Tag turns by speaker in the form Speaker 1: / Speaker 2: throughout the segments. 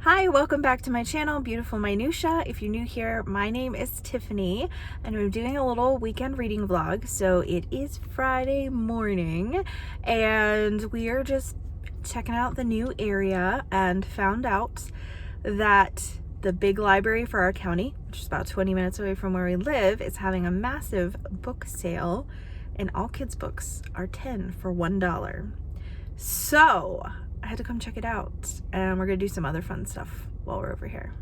Speaker 1: Hi, welcome back to my channel, Beautiful Minutia. If you're new here, my name is Tiffany and I'm doing a little weekend reading vlog. So it is Friday morning and we are just checking out the new area and found out that the big library for our county, which is about 20 minutes away from where we live, is having a massive book sale and all kids books are 10 for $1. So I had to come check it out, and we're gonna do some other fun stuff while we're over here.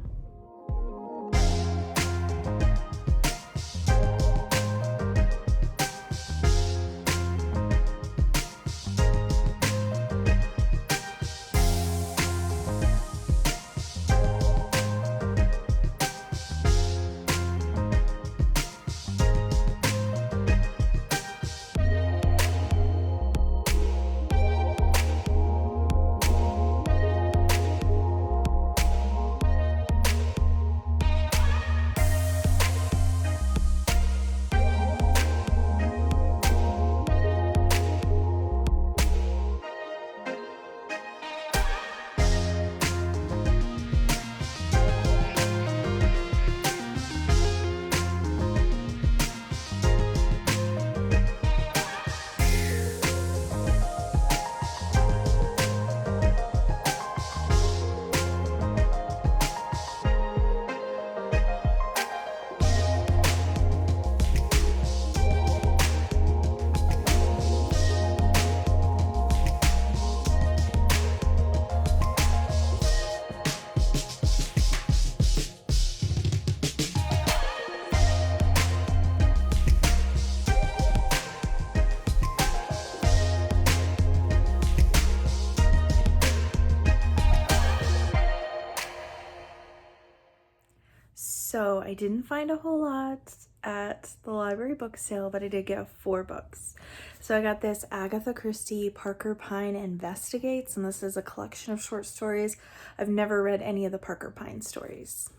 Speaker 1: So I didn't find a whole lot at the library book sale, but I did get 4 books. So I got this Agatha Christie Parker Pine Investigates, and this is a collection of short stories. I've never read any of the Parker Pine stories.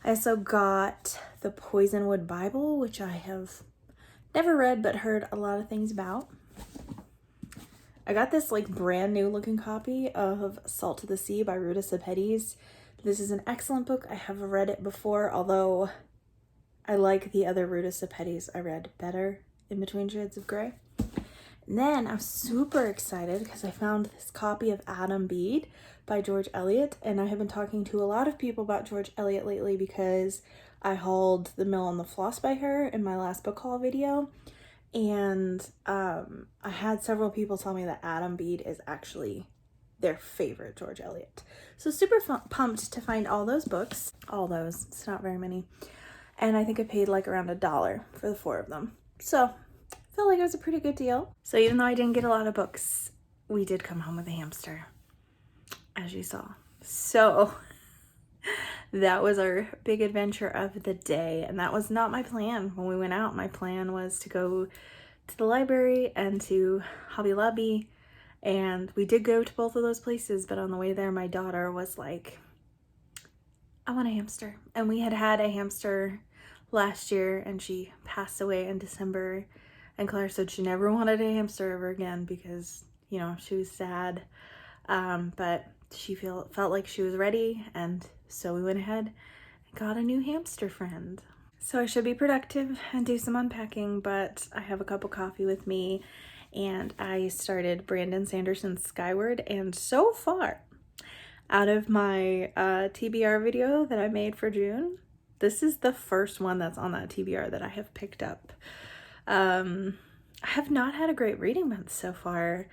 Speaker 1: I also got the Poisonwood Bible, which I have never read but heard a lot of things about. I got this like brand new looking copy of Salt to the Sea by Ruta Sepetys. This is an excellent book. I have read it before, although I like the other Ruta Sepetys I read better, In Between Shades of Grey. And then I'm super excited because I found this copy of Adam Bede by George Eliot, and I have been talking to a lot of people about George Eliot lately because I hauled The Mill and the Floss by her in my last book haul video, and I had several people tell me that Adam Bede is actually their favorite George Eliot. So super pumped to find all those books. All those, it's not very many. And I think I paid like around $1 for the 4 of them. So felt like it was a pretty good deal. So even though I didn't get a lot of books, we did come home with a hamster, as you saw. So that was our big adventure of the day. And that was not my plan when we went out. My plan was to go to the library and to Hobby Lobby. And we did go to both of those places, but on the way there, my daughter was like, I want a hamster. And we had had a hamster last year and she passed away in December. And Claire said she never wanted a hamster ever again because, you know, she was sad. But she felt like she was ready. And so we went ahead and got a new hamster friend. So I should be productive and do some unpacking, but I have a cup of coffee with me. And I started Brandon Sanderson's Skyward, and so far, out of my TBR video that I made for June, this is the first one that's on that TBR that I have picked up. I have not had a great reading month so far.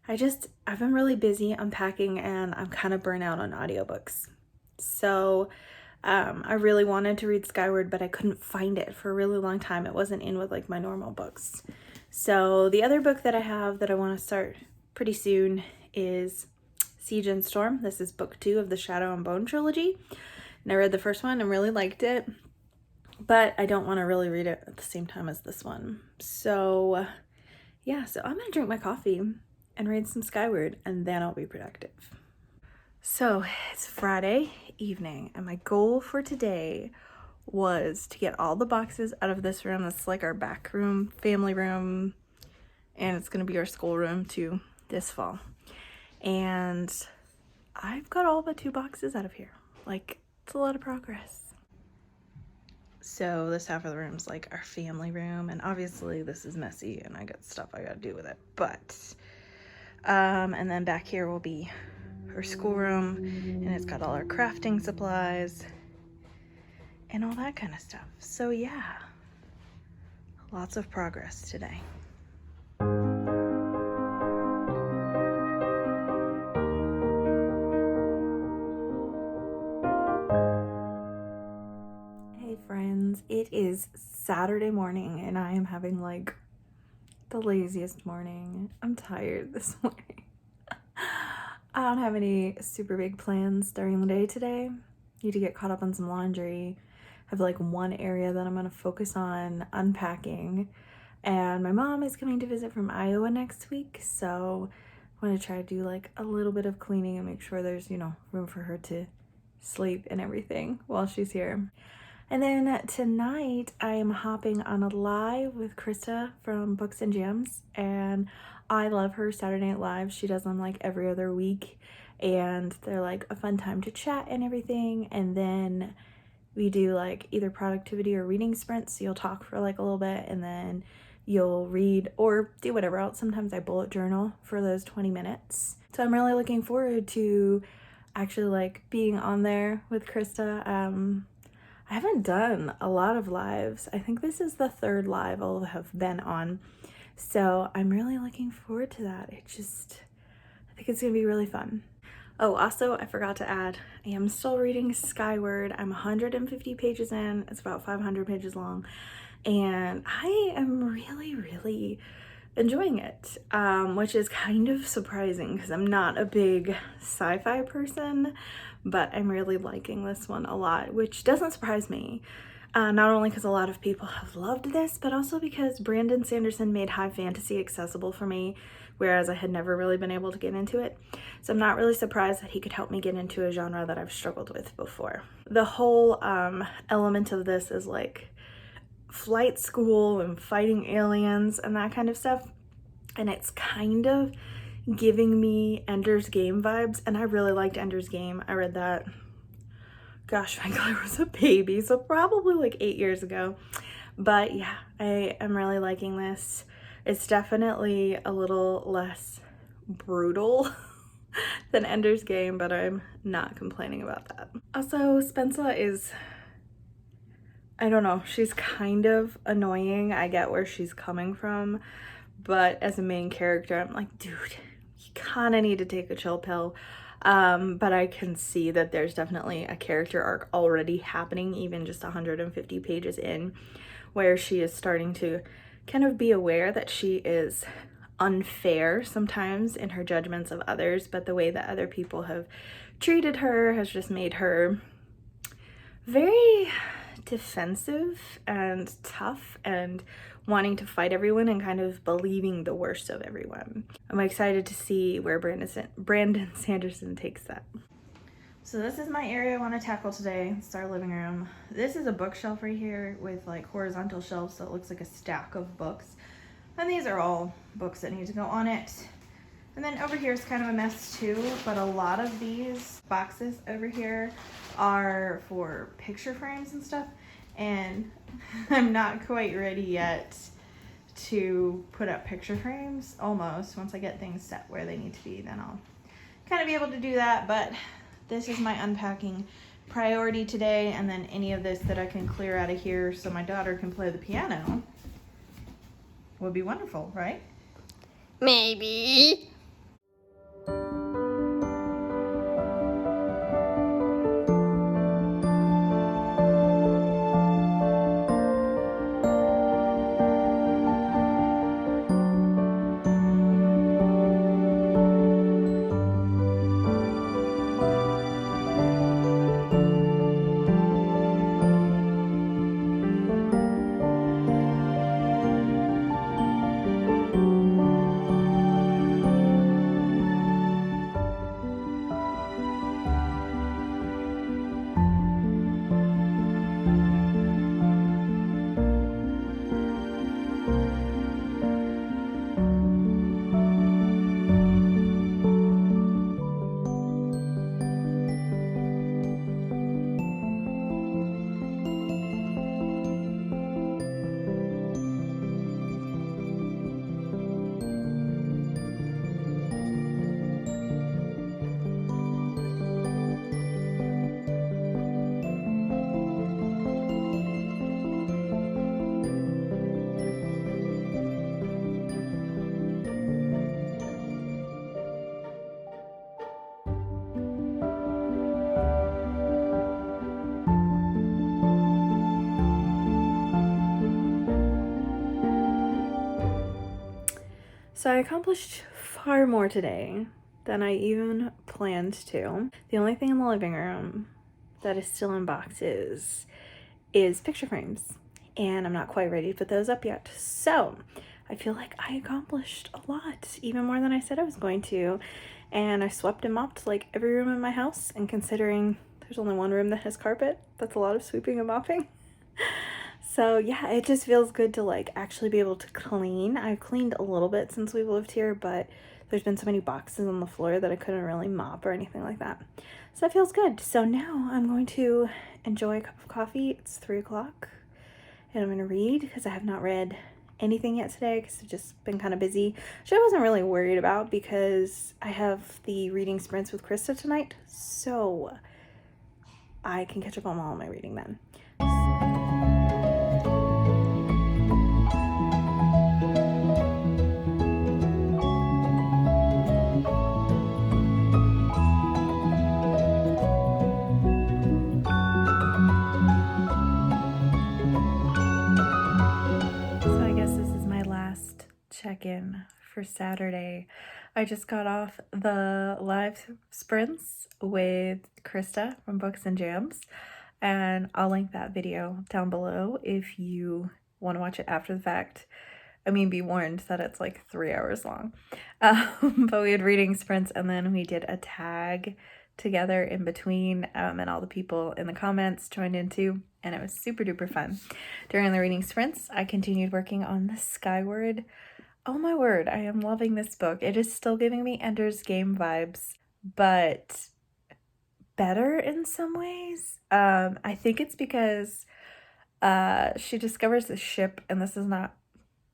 Speaker 1: I've been really busy unpacking and I'm kind of burnt out on audiobooks. So I really wanted to read Skyward, but I couldn't find it for a really long time. It wasn't in with like my normal books. So the other book that I have that I want to start pretty soon is Siege and Storm. This is book 2 of the Shadow and Bone trilogy. And I read the first one and really liked it, but I don't want to really read it at the same time as this one. So yeah, so I'm going to drink my coffee and read some Skyward and then I'll be productive. So it's Friday evening and my goal for today was to get all the boxes out of this room. That's like our back room, family room, and it's going to be our school room too this fall. And I've got all but 2 boxes out of here. Like, it's a lot of progress. So this half of the room is like our family room, and obviously this is messy and I got stuff I gotta do with it, but and then back here will be her schoolroom, and it's got all our crafting supplies and all that kind of stuff. So yeah, lots of progress today. Hey friends, it is Saturday morning and I am having like the laziest morning. I'm tired this morning. I don't have any super big plans during the day today. Need to get caught up on some laundry. Have like one area that I'm gonna focus on unpacking. And my mom is coming to visit from Iowa next week, so I'm gonna try to do like a little bit of cleaning and make sure there's, you know, room for her to sleep and everything while she's here. And then tonight I am hopping on a live with Krista from Books and Gems, and I love her Saturday Night Live. She does them like every other week, and they're like a fun time to chat and everything. And then we do like either productivity or reading sprints. So you'll talk for like a little bit and then you'll read or do whatever else. Sometimes I bullet journal for those 20 minutes. So I'm really looking forward to actually like being on there with Krista. I haven't done a lot of lives. I think this is the 3rd live I'll have been on. So I'm really looking forward to that. I think it's gonna be really fun. Oh, also, I forgot to add, I am still reading Skyward. I'm 150 pages in. It's about 500 pages long. And I am really enjoying it, which is kind of surprising because I'm not a big sci-fi person, but I'm really liking this one a lot, which doesn't surprise me. Not only because a lot of people have loved this, but also because Brandon Sanderson made high fantasy accessible for me, whereas I had never really been able to get into it. So I'm not really surprised that he could help me get into a genre that I've struggled with before. The whole element of this is like flight school and fighting aliens and that kind of stuff. And it's kind of giving me Ender's Game vibes. And I really liked Ender's Game. I read that, gosh, my Claire was a baby, so probably like 8 years ago. But yeah, I am really liking this. It's definitely a little less brutal than Ender's Game, but I'm not complaining about that. Also, Spencer is, I don't know, she's kind of annoying. I get where she's coming from, but as a main character, I'm like, dude, you kind of need to take a chill pill. But I can see that there's definitely a character arc already happening, even just 150 pages in, where she is starting to kind of be aware that she is unfair sometimes in her judgments of others, but the way that other people have treated her has just made her very defensive and tough and wanting to fight everyone and kind of believing the worst of everyone. I'm excited to see where Brandon Sanderson takes that. So this is my area I want to tackle today. It's our living room. This is a bookshelf right here with like horizontal shelves, so it looks like a stack of books. And these are all books that need to go on it. And then over here is kind of a mess too, but a lot of these boxes over here are for picture frames and stuff. And I'm not quite ready yet to put up picture frames. Almost. Once I get things set where they need to be, then I'll kind of be able to do that. But this is my unpacking priority today, and then any of this that I can clear out of here so my daughter can play the piano would be wonderful, right?
Speaker 2: Maybe.
Speaker 1: So I accomplished far more today than I even planned to. The only thing in the living room that is still in boxes is picture frames, and I'm not quite ready to put those up yet. So I feel like I accomplished a lot, even more than I said I was going to. And I swept and mopped like every room in my house, and considering there's only one room that has carpet, that's a lot of sweeping and mopping. So yeah, it just feels good to like actually be able to clean. I've cleaned a little bit since we've lived here, but there's been so many boxes on the floor that I couldn't really mop or anything like that. So that feels good. So now I'm going to enjoy a cup of coffee. It's 3 o'clock and I'm going to read because I have not read anything yet today because I've just been kind of busy, which I wasn't really worried about because I have the reading sprints with Krista tonight. So I can catch up on all my reading then. Check-in for Saturday. I just got off the live sprints with Krista from Books and Jams, and I'll link that video down below if you want to watch it after the fact. I mean, be warned that it's like 3 hours long. But we had reading sprints, and then we did a tag together in between, and all the people in the comments joined in too, and it was super duper fun. During the reading sprints, I continued working on the Skyward. Oh my word, I am loving this book. It is still giving me Ender's Game vibes, but better in some ways. I think it's because she discovers the ship, and this is not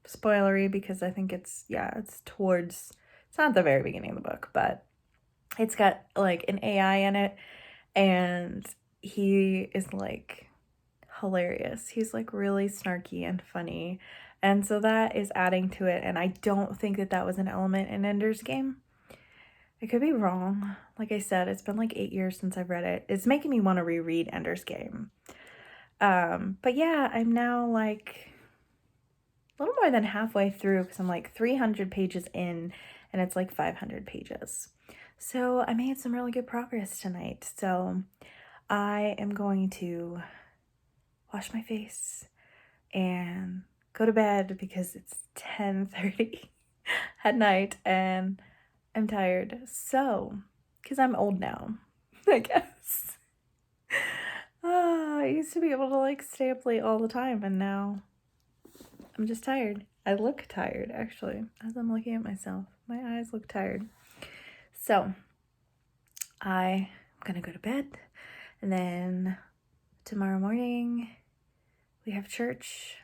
Speaker 1: spoilery because I think it's not at the very beginning of the book, but it's got like an AI in it, and he is like hilarious. He's like really snarky and funny. And so that is adding to it, and I don't think that was an element in Ender's Game. I could be wrong. Like I said, it's been like 8 years since I've read it. It's making me want to reread Ender's Game. But yeah, I'm now like a little more than halfway through because I'm like 300 pages in, and it's like 500 pages. So I made some really good progress tonight. So I am going to wash my face and go to bed because it's 10:30 at night and I'm tired. So, because I'm old now, I guess. I used to be able to like stay up late all the time, and now I'm just tired. I look tired, actually, as I'm looking at myself. My eyes look tired. So, I'm gonna go to bed, and then tomorrow morning we have church,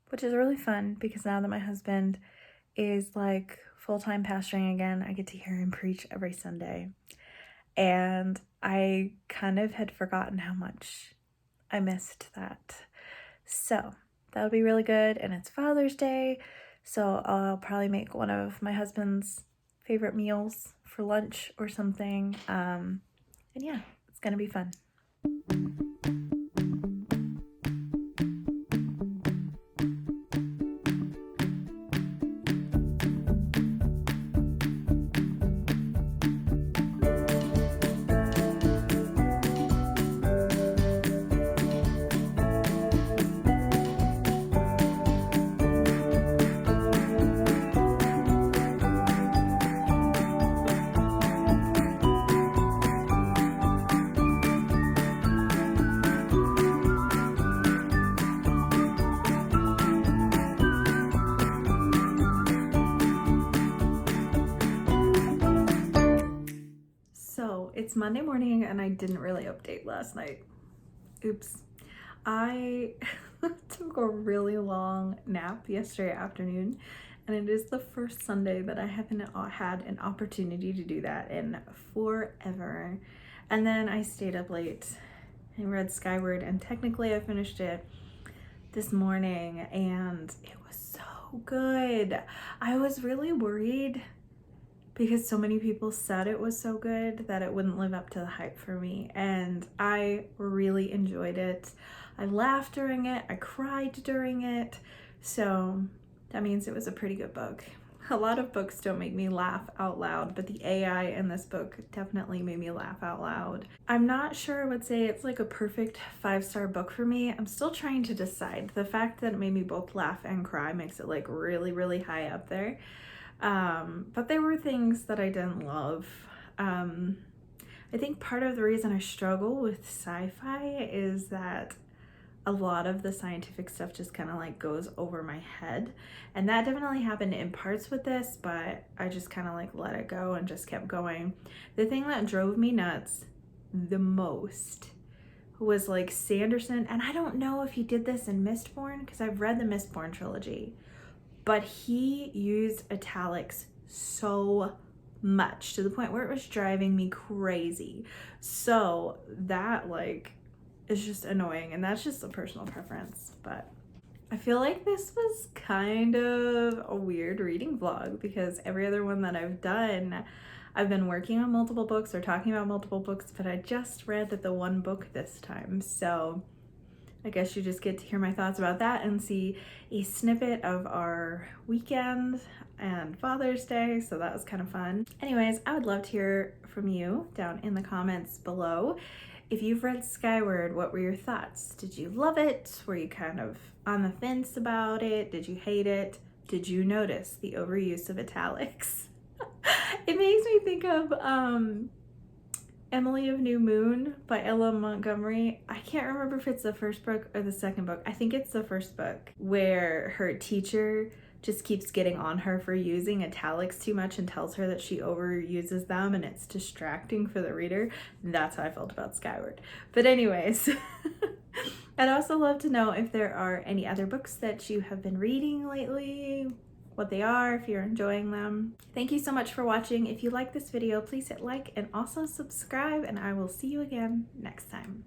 Speaker 1: which is really fun because now that my husband is like full-time pastoring again, I get to hear him preach every Sunday. And I kind of had forgotten how much I missed that. So that'll be really good. And it's Father's Day, so I'll probably make one of my husband's favorite meals for lunch or something. And yeah, it's gonna be fun. It's Monday morning and I didn't really update last night. Oops. I took a really long nap yesterday afternoon, and it is the first Sunday that I haven't had an opportunity to do that in forever. And then I stayed up late and read Skyward, and technically I finished it this morning and it was so good. I was really worried because so many people said it was so good that it wouldn't live up to the hype for me, and I really enjoyed it. I laughed during it, I cried during it, so that means it was a pretty good book. a lot of books don't make me laugh out loud, but the AI in this book definitely made me laugh out loud. I'm not sure I would say it's like a perfect 5-star book for me. I'm still trying to decide. The fact that it made me both laugh and cry makes it like really, really high up there. But there were things that I didn't love. I think part of the reason I struggle with sci-fi is that a lot of the scientific stuff just kind of like goes over my head, and that definitely happened in parts with this, but I just kind of like let it go and just kept going. The thing that drove me nuts the most was like Sanderson, and I don't know if he did this in Mistborn because I've read the Mistborn trilogy, but he used italics so much to the point where it was driving me crazy. So that like is just annoying, and that's just a personal preference. But I feel like this was kind of a weird reading vlog because every other one that I've done, I've been working on multiple books or talking about multiple books, but I just read the one book this time. So I guess you just get to hear my thoughts about that and see a snippet of our weekend and Father's Day, so that was kind of fun. Anyways, I would love to hear from you down in the comments below. If you've read Skyward, what were your thoughts? Did you love it? Were you kind of on the fence about it? Did you hate it? Did you notice the overuse of italics? It makes me think of Emily of New Moon by Ella Montgomery. I can't remember if it's the first book or the second book. I think it's the first book, where her teacher just keeps getting on her for using italics too much and tells her that she overuses them and it's distracting for the reader. That's how I felt about Skyward. But anyways, I'd also love to know if there are any other books that you have been reading lately, what they are, if you're enjoying them. Thank you so much for watching. If you like this video, please hit like and also subscribe, and I will see you again next time.